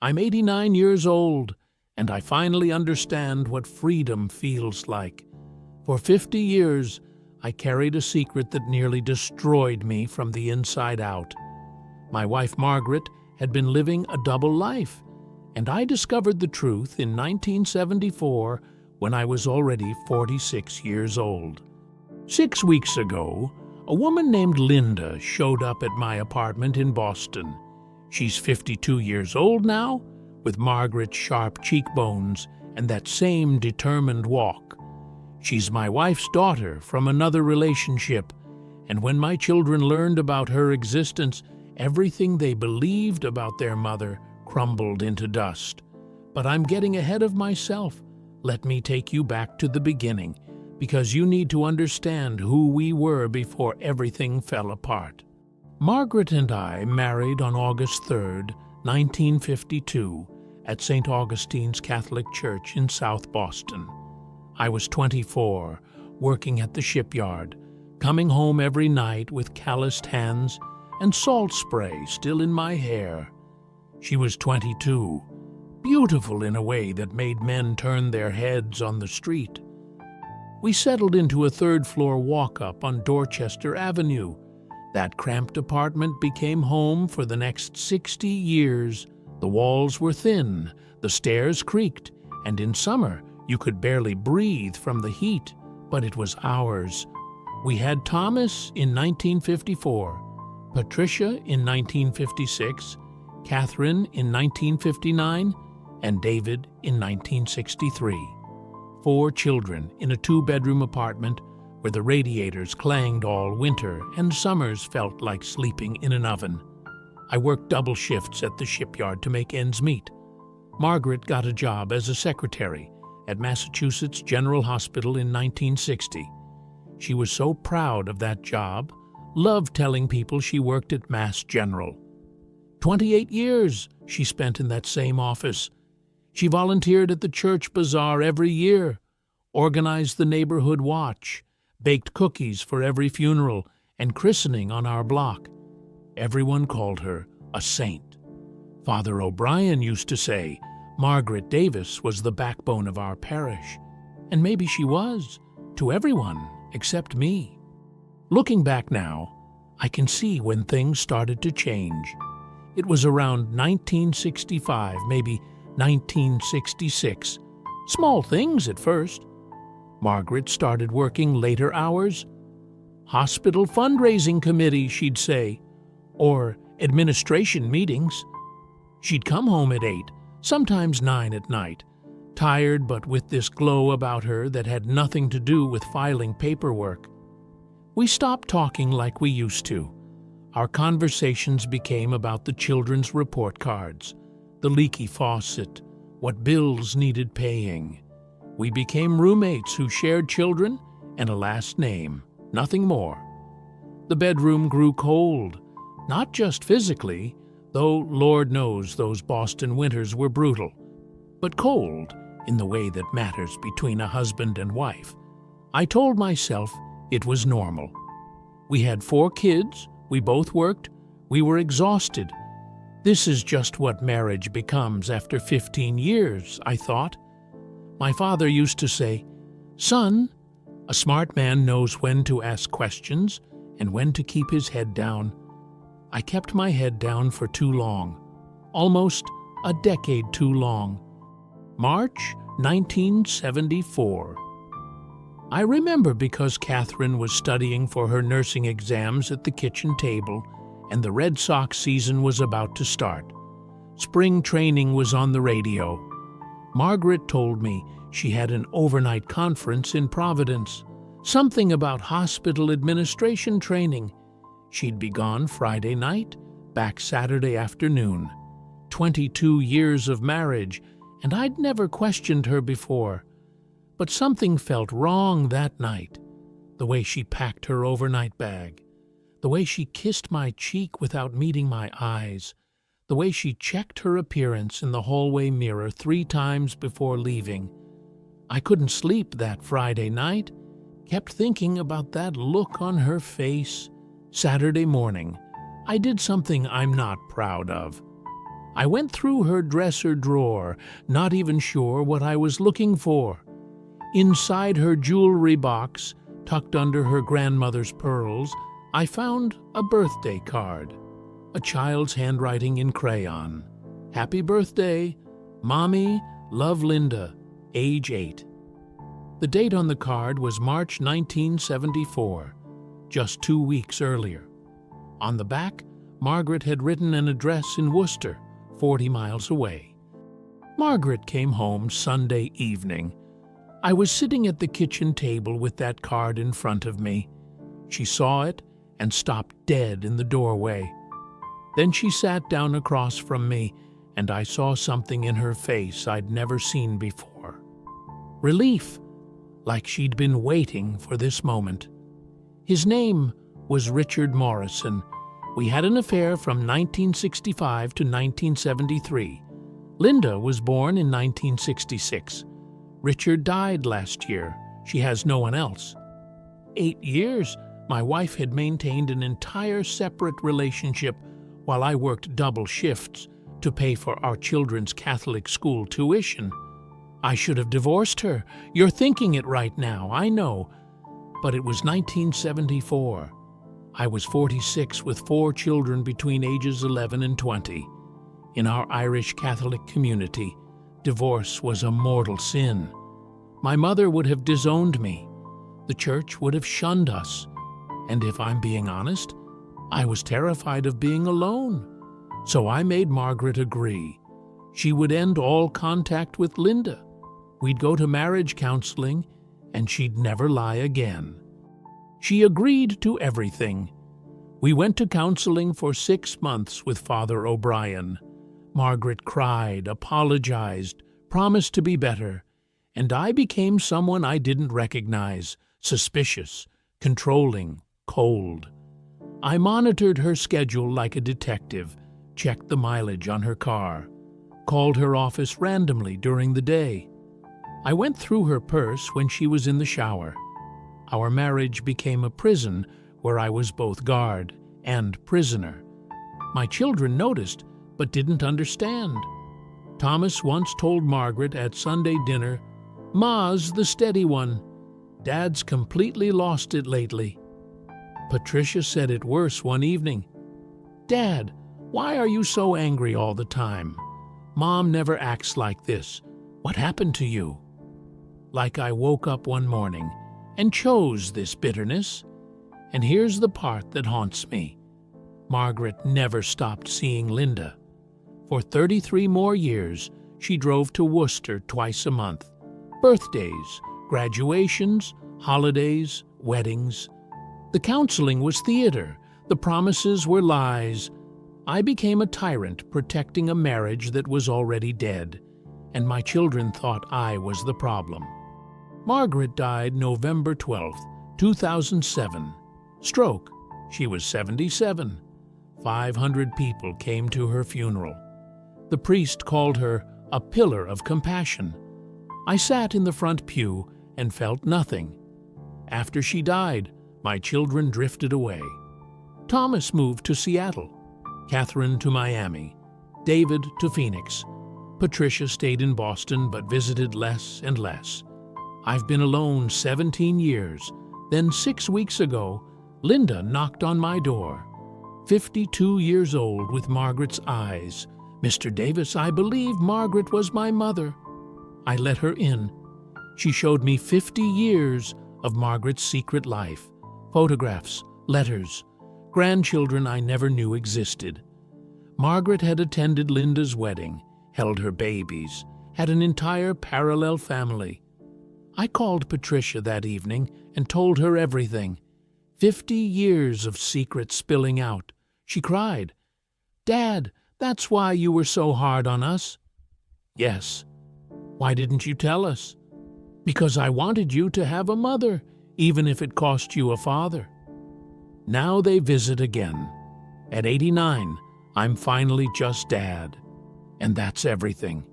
I'm 89 years old, and I finally understand what freedom feels like. For 50 years, I carried a secret that nearly destroyed me from the inside out. My wife Margaret had been living a double life, and I discovered the truth in 1974 when I was already 46 years old. 6 weeks ago, a woman named Linda showed up at my apartment in Boston. She's 52 years old now, with Margaret's sharp cheekbones and that same determined walk. She's my wife's daughter from another relationship, and when my children learned about her existence, everything they believed about their mother crumbled into dust. But I'm getting ahead of myself. Let me take you back to the beginning, because you need to understand who we were before everything fell apart. Margaret and I married on August 3rd, 1952, at St. Augustine's Catholic Church in South Boston. I was 24, working at the shipyard, coming home every night with calloused hands and salt spray still in my hair. She was 22, beautiful in a way that made men turn their heads on the street. We settled into a third-floor walk-up on Dorchester Avenue. That cramped apartment became home for the next 60 years. The walls were thin, the stairs creaked, and in summer you could barely breathe from the heat, but it was ours. We had Thomas in 1954, Patricia in 1956, Catherine in 1959, and David in 1963. 4 children in a 2-bedroom apartment where the radiators clanged all winter and summers felt like sleeping in an oven. I worked double shifts at the shipyard to make ends meet. Margaret got a job as a secretary at Massachusetts General Hospital in 1960. She was so proud of that job, loved telling people she worked at Mass General. 28 years she spent in that same office. She volunteered at the church bazaar every year, organized the neighborhood watch, baked cookies for every funeral and christening on our block. Everyone called her a saint. Father O'Brien used to say Margaret Davis was the backbone of our parish, and maybe she was, to everyone except me. Looking back now, I can see when things started to change. It was around 1965, maybe 1966. Small things at first. Margaret started working later hours. Hospital fundraising committee, she'd say, or administration meetings. She'd come home at 8, sometimes 9 at night, tired but with this glow about her that had nothing to do with filing paperwork. We stopped talking like we used to. Our conversations became about the children's report cards, the leaky faucet, what bills needed paying. We became roommates who shared children and a last name, nothing more. The bedroom grew cold, not just physically, though Lord knows those Boston winters were brutal, but cold in the way that matters between a husband and wife. I told myself it was normal. We had 4 kids, we both worked, we were exhausted. This is just what marriage becomes after 15 years, I thought. My father used to say, "Son, a smart man knows when to ask questions and when to keep his head down." I kept my head down for too long, almost a decade too long. March 1974. I remember because Catherine was studying for her nursing exams at the kitchen table, and the Red Sox season was about to start. Spring training was on the radio. Margaret told me she had an overnight conference in Providence, something about hospital administration training. She'd be gone Friday night, back Saturday afternoon. 22 years of marriage, and I'd never questioned her before. But something felt wrong that night. The way she packed her overnight bag, the way she kissed my cheek without meeting my eyes, the way she checked her appearance in the hallway mirror 3 times before leaving. I couldn't sleep that Friday night, kept thinking about that look on her face. Saturday morning, I did something I'm not proud of. I went through her dresser drawer, not even sure what I was looking for. Inside her jewelry box, tucked under her grandmother's pearls, I found a birthday card, a child's handwriting in crayon. "Happy birthday, Mommy, love Linda, age 8. The date on the card was March 1974, just 2 weeks earlier. On the back, Margaret had written an address in Worcester, 40 miles away. Margaret came home Sunday evening. I was sitting at the kitchen table with that card in front of me. She saw it and stopped dead in the doorway. Then she sat down across from me, and I saw something in her face I'd never seen before. Relief, like she'd been waiting for this moment. His name was Richard Morrison. We had an affair from 1965 to 1973. Linda was born in 1966. Richard died last year. She has no one else. 8 years, my wife had maintained an entire separate relationship while I worked double shifts to pay for our children's Catholic school tuition. I should have divorced her. You're thinking it right now, I know. But it was 1974. I was 46 with 4 children between ages 11 and 20. In our Irish Catholic community, divorce was a mortal sin. My mother would have disowned me. The church would have shunned us. And if I'm being honest, I was terrified of being alone. So I made Margaret agree. She would end all contact with Linda. We'd go to marriage counseling, and she'd never lie again. She agreed to everything. We went to counseling for 6 months with Father O'Brien. Margaret cried, apologized, promised to be better, and I became someone I didn't recognize, suspicious, controlling, cold. I monitored her schedule like a detective, checked the mileage on her car, called her office randomly during the day. I went through her purse when she was in the shower. Our marriage became a prison where I was both guard and prisoner. My children noticed, but didn't understand. Thomas once told Margaret at Sunday dinner, "Ma's the steady one. Dad's completely lost it lately." Patricia said it worse one evening. "Dad, why are you so angry all the time? Mom never acts like this. What happened to you?" Like I woke up one morning and chose this bitterness. And here's the part that haunts me. Margaret never stopped seeing Linda. For 33 more years, she drove to Worcester twice a month. Birthdays, graduations, holidays, weddings. The counseling was theater. The promises were lies. I became a tyrant protecting a marriage that was already dead, and my children thought I was the problem. Margaret died November 12, 2007. Stroke. She was 77. 500 people came to her funeral. The priest called her a pillar of compassion. I sat in the front pew and felt nothing. After she died, my children drifted away. Thomas moved to Seattle, Catherine to Miami, David to Phoenix. Patricia stayed in Boston but visited less and less. I've been alone 17 years. Then 6 weeks ago, Linda knocked on my door. 52 years old with Margaret's eyes. "Mr. Davis, I believe Margaret was my mother." I let her in. She showed me 50 years of Margaret's secret life. Photographs, letters, grandchildren I never knew existed. Margaret had attended Linda's wedding, held her babies, had an entire parallel family. I called Patricia that evening and told her everything. 50 years of secrets spilling out. She cried, "Dad, that's why you were so hard on us." "Yes. Why didn't you tell us?" "Because I wanted you to have a mother, even if it cost you a father." Now they visit again. At 89, I'm finally just Dad. And that's everything.